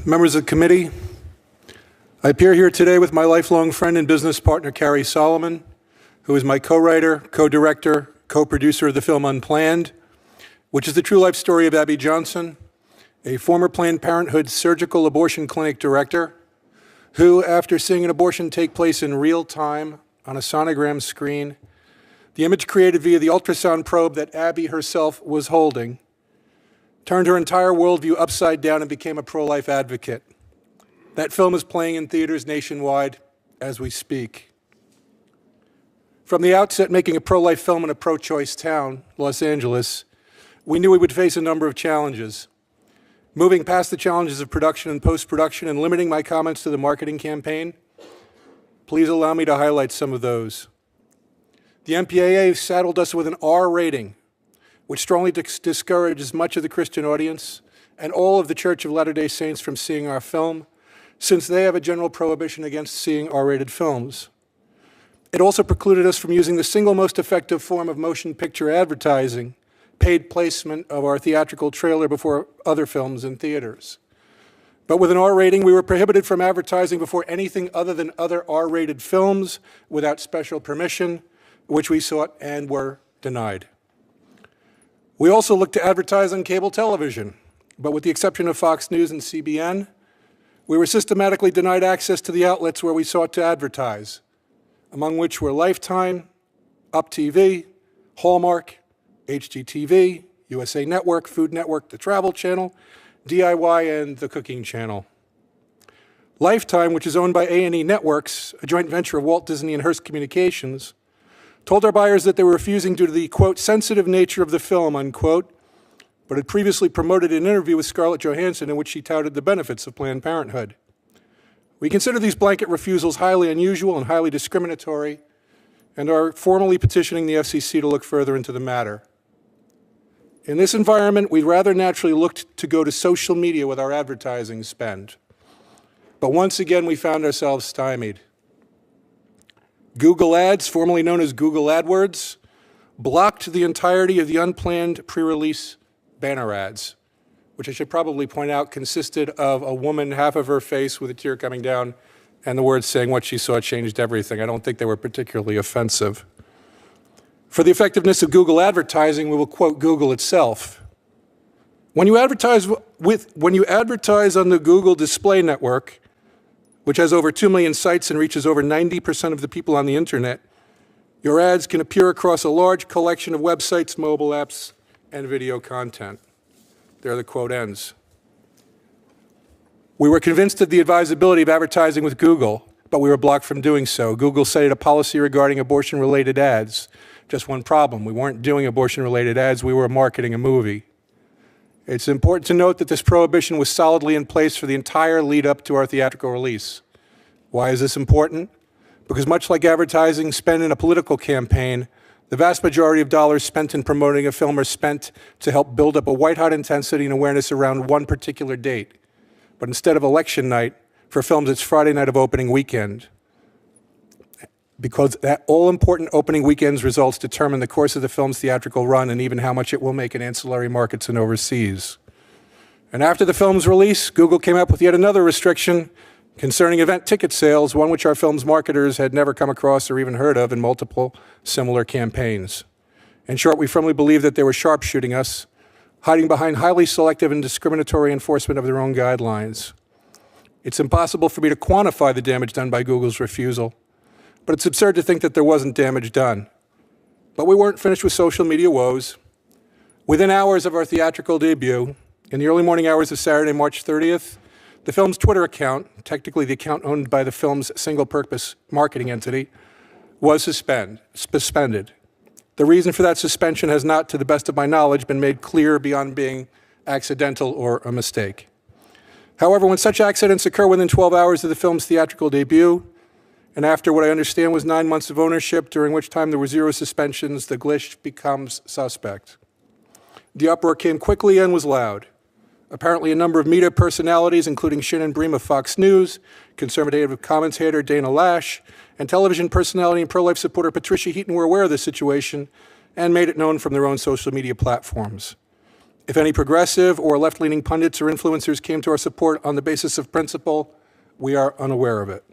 members of the committee, I appear here today with my lifelong friend and business partner, Carrie Solomon, who is my co-writer, co-director, co-producer of the film Unplanned, which is the true life story of Abby Johnson, a former Planned Parenthood surgical abortion clinic director, who, after seeing an abortion take place in real time on a sonogram screen, the image created via the ultrasound probe that Abby herself was holding, turned her entire worldview upside down and became a pro-life advocate. That film is playing in theaters nationwide as we speak. From the outset, making a pro-life film in a pro-choice town, Los Angeles, we knew we would face a number of challenges. Moving past the challenges of production and post-production and limiting my comments to the marketing campaign, please allow me to highlight some of those. The MPAA saddled us with an R rating, which strongly discourages much of the Christian audience and all of the Church of Latter-day Saints from seeing our film, since they have a general prohibition against seeing R-rated films. It also precluded us from using the single most effective form of motion picture advertising, paid placement of our theatrical trailer before other films in theaters. But with an R rating, we were prohibited from advertising before anything other than other R-rated films without special permission, which we sought and were denied. We also looked to advertise on cable television, but with the exception of Fox News and CBN, we were systematically denied access to the outlets where we sought to advertise, among which were Lifetime, Up TV, Hallmark, HGTV, USA Network, Food Network, The Travel Channel, DIY, and The Cooking Channel. Lifetime, which is owned by A&E Networks, a joint venture of Walt Disney and Hearst Communications, told our buyers that they were refusing due to the, quote, sensitive nature of the film, unquote, but had previously promoted an interview with Scarlett Johansson in which she touted the benefits of Planned Parenthood. We consider these blanket refusals highly unusual and highly discriminatory and are formally petitioning the FCC to look further into the matter. In this environment, we rather naturally looked to go to social media with our advertising spend. But once again, we found ourselves stymied. Google Ads, formerly known as Google AdWords, blocked the entirety of the unplanned pre-release banner ads, which I should probably point out consisted of a woman, half of her face with a tear coming down, and the words saying what she saw changed everything. I don't think they were particularly offensive. For the effectiveness of Google advertising, we will quote Google itself. When you advertise on the Google Display Network, which has over 2 million sites and reaches over 90% of the people on the internet, your ads can appear across a large collection of websites, mobile apps, and video content. There the quote ends. We were convinced of the advisability of advertising with Google, but we were blocked from doing so. Google cited a policy regarding abortion-related ads. Just one problem, we weren't doing abortion-related ads, we were marketing a movie. It's important to note that this prohibition was solidly in place for the entire lead up to our theatrical release. Why is this important? Because much like advertising spent in a political campaign, the vast majority of dollars spent in promoting a film are spent to help build up a white-hot intensity and awareness around one particular date. But instead of election night, for films, it's Friday night of opening weekend. Because that all-important opening weekend's results determine the course of the film's theatrical run and even how much it will make in ancillary markets and overseas. And after the film's release, Google came up with yet another restriction concerning event ticket sales, one which our film's marketers had never come across or even heard of in multiple similar campaigns. In short, we firmly believe that they were sharpshooting us, hiding behind highly selective and discriminatory enforcement of their own guidelines. It's impossible for me to quantify the damage done by Google's refusal, but it's absurd to think that there wasn't damage done. But we weren't finished with social media woes. Within hours of our theatrical debut, in the early morning hours of Saturday, March 30th, the film's Twitter account, technically the account owned by the film's single-purpose marketing entity, was suspended. The reason for that suspension has not, to the best of my knowledge, been made clear beyond being accidental or a mistake. However, when such accidents occur within 12 hours of the film's theatrical debut, and after what I understand was 9 months of ownership, during which time there were 0 suspensions, the glitch becomes suspect. The uproar came quickly and was loud. Apparently, a number of media personalities, including Shannon Bream of Fox News, conservative commentator Dana Lash, and television personality and pro-life supporter Patricia Heaton, were aware of the situation and made it known from their own social media platforms. If any progressive or left-leaning pundits or influencers came to our support on the basis of principle, we are unaware of it.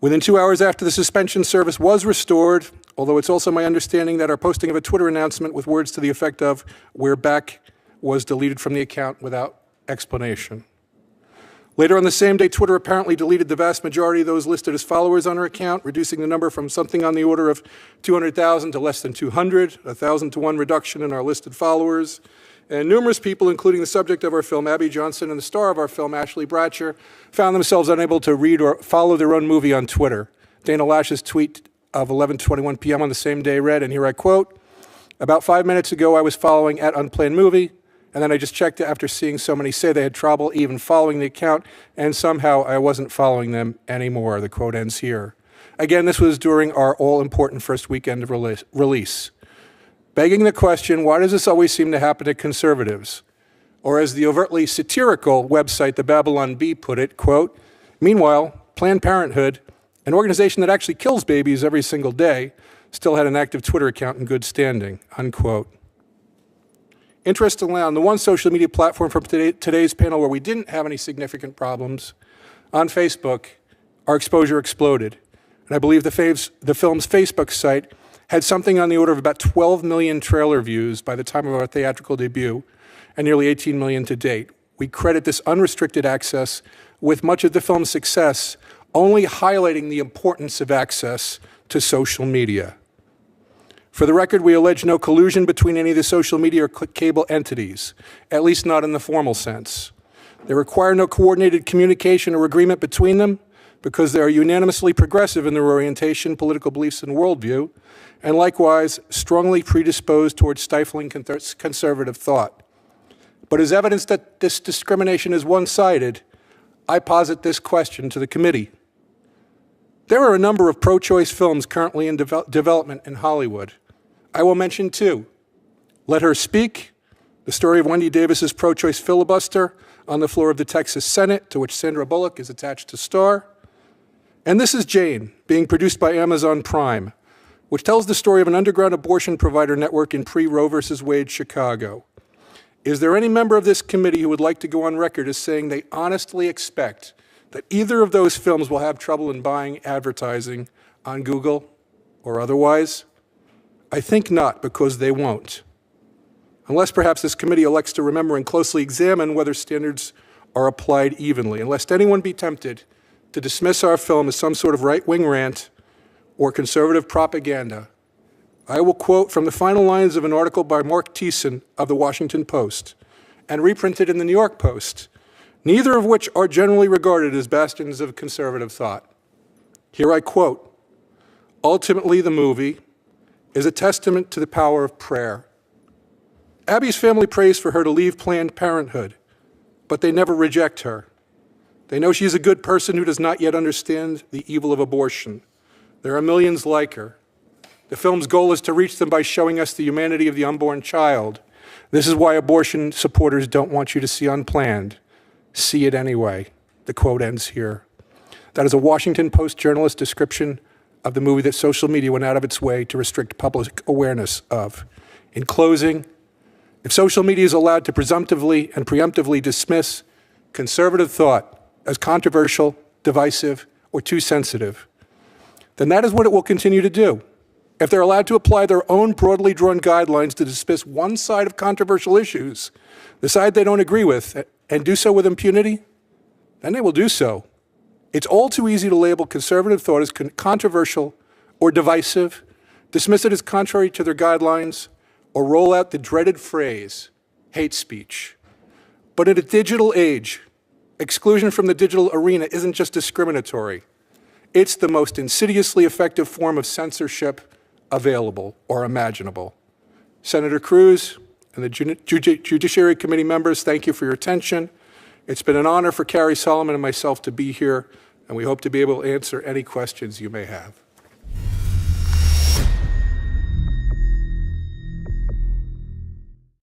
Within 2 hours after the suspension, service was restored, although it's also my understanding that our posting of a Twitter announcement with words to the effect of "we're back" was deleted from the account without explanation. Later on the same day, Twitter apparently deleted the vast majority of those listed as followers on our account, reducing the number from something on the order of 200,000 to less than 200, a 1,000-to-1 reduction in our listed followers. And numerous people, including the subject of our film, Abby Johnson, and the star of our film, Ashley Bratcher, found themselves unable to read or follow their own movie on Twitter. Dana Loesch's tweet of 11:21 p.m. on the same day read, and here I quote, "About 5 minutes ago, I was following at Unplanned Movie, and then I just checked after seeing so many say they had trouble even following the account, and somehow I wasn't following them anymore." The quote ends here. Again, this was during our all-important first weekend of release. Begging the question, why does this always seem to happen to conservatives? Or as the overtly satirical website The Babylon Bee put it, quote, "Meanwhile, Planned Parenthood, an organization that actually kills babies every single day, still had an active Twitter account in good standing," unquote. Interestingly, on the one social media platform from today's panel where we didn't have any significant problems, on Facebook, our exposure exploded. And I believe the film's Facebook site had something on the order of about 12 million trailer views by the time of our theatrical debut, and nearly 18 million to date. We credit this unrestricted access with much of the film's success only highlighting the importance of access to social media. For the record, we allege no collusion between any of the social media or cable entities, at least not in the formal sense. They require no coordinated communication or agreement between them because they are unanimously progressive in their orientation, political beliefs, and worldview, and likewise strongly predisposed towards stifling conservative thought. But as evidence that this discrimination is one-sided, I posit this question to the committee. There are a number of pro-choice films currently in development in Hollywood. I will mention two. Let Her Speak, the story of Wendy Davis's pro-choice filibuster on the floor of the Texas Senate, to which Sandra Bullock is attached to star. And This Is Jane, being produced by Amazon Prime, which tells the story of an underground abortion provider network in pre-Roe v. Wade Chicago. Is there any member of this committee who would like to go on record as saying they honestly expect that either of those films will have trouble in buying advertising on Google or otherwise? I think not, because they won't. Unless perhaps this committee elects to remember and closely examine whether standards are applied evenly, and lest anyone be tempted to dismiss our film as some sort of right-wing rant or conservative propaganda, I will quote from the final lines of an article by Mark Thiessen of the Washington Post and reprinted in the New York Post, neither of which are generally regarded as bastions of conservative thought. Here I quote, "Ultimately, the movie is a testament to the power of prayer. Abby's family prays for her to leave Planned Parenthood, but they never reject her. They know she's a good person who does not yet understand the evil of abortion. There are millions like her. The film's goal is to reach them by showing us the humanity of the unborn child. This is why abortion supporters don't want you to see Unplanned. See it anyway." The quote ends here. That is a Washington Post journalist description of the movie that social media went out of its way to restrict public awareness of. In closing, if social media is allowed to presumptively and preemptively dismiss conservative thought as controversial, divisive, or too sensitive, then that is what it will continue to do. If they're allowed to apply their own broadly drawn guidelines to dismiss one side of controversial issues, the side they don't agree with, and do so with impunity, then they will do so. It's all too easy to label conservative thought as controversial or divisive, dismiss it as contrary to their guidelines, or roll out the dreaded phrase, hate speech. But in a digital age, exclusion from the digital arena isn't just discriminatory. It's the most insidiously effective form of censorship available or imaginable. Senator Cruz and the Judiciary Committee members, thank you for your attention. It's been an honor for Carrie Solomon and myself to be here, and we hope to be able to answer any questions you may have.